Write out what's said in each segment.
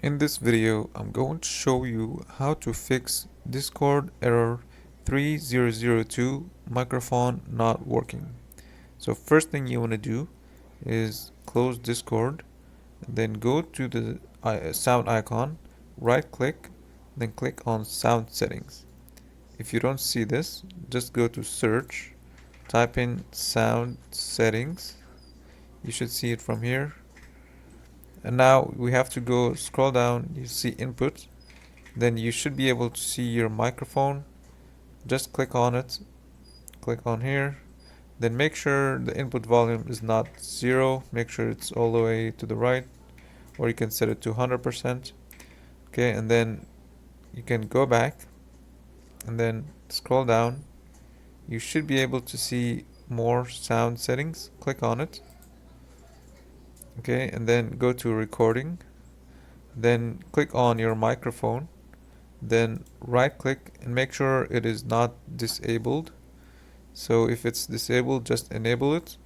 In this video, I'm going to show you how to fix Discord error 3002 microphone not working. So first thing you want to do is close Discord, then go to the sound icon, right click, then click on sound settings. If you don't see this, just go to search, type in sound settings. You should see it from here. And now we have to go scroll down, you see input, then you should be able to see your microphone. Just click on it, click on here, then make sure the input volume is not 0, make sure it's all the way to the right, or you can set it to 100%. Okay, and then you can go back and then scroll down. You should be able to see more sound settings, click on it. Okay, and then go to recording, then click on your microphone, then right click and make sure it is not disabled. So if it's disabled, just enable it,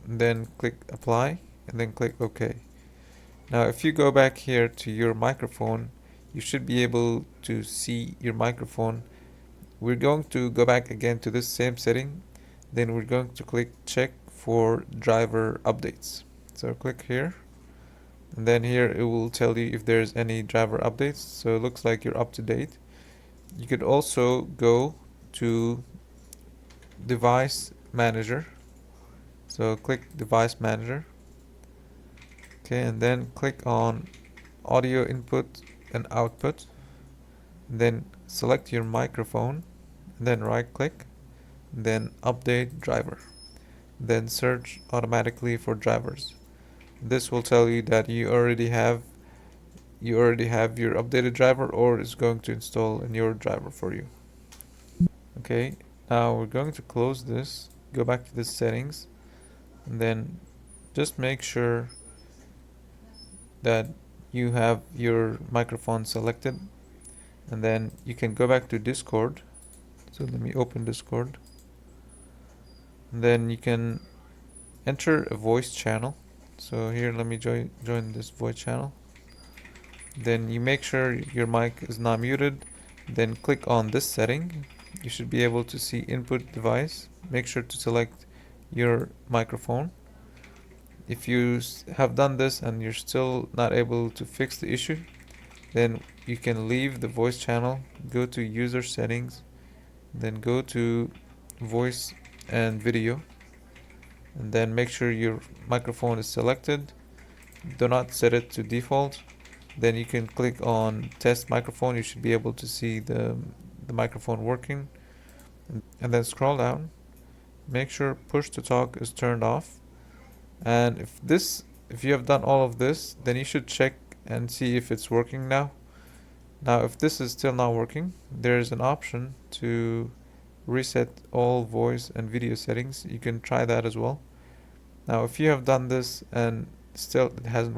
then click apply and then click OK. Now if you go back here to your microphone, you should be able to see your microphone. We're going to go back again to this same setting, then we're going to click check for driver updates. So click here, and then here it will tell you if there's any driver updates. So it looks like you're up to date. You could also go to device manager, so click device manager. Okay, and then click on audio input and output, then select your microphone, then right click, then update driver, then search automatically for drivers. This will tell you that you already have your updated driver, or is going to install a newer driver for you. Okay, now we're going to close this, go back to the settings, and then just make sure that you have your microphone selected, and then you can go back to Discord. So let me open Discord, and then you can enter a voice channel. So here, let me join this voice channel. Then you make sure your mic is not muted, then click on this setting. You should be able to see input device. Make sure to select your microphone. If you have done this and you're still not able to fix the issue, then you can leave the voice channel, go to user settings, then go to voice and video, and then make sure your microphone is selected. Do not set it to default. Then you can click on test microphone. You should be able to see the microphone working, and then scroll down, make sure push to talk is turned off. And if you have done all of this, then you should check and see if it's working now. Now if this is still not working, there's an option to reset all voice and video settings. You can try that as well. Now if you have done this and still it hasn't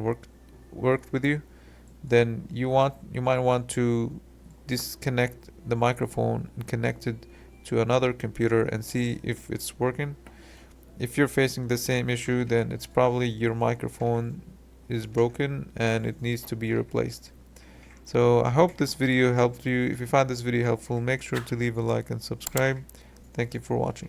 worked with you, then you might want to disconnect the microphone and connect it to another computer and see if it's working. If you're facing the same issue, then it's probably your microphone is broken and it needs to be replaced. So I hope this video helped you. If you found this video helpful, make sure to leave a like and subscribe. Thank you for watching.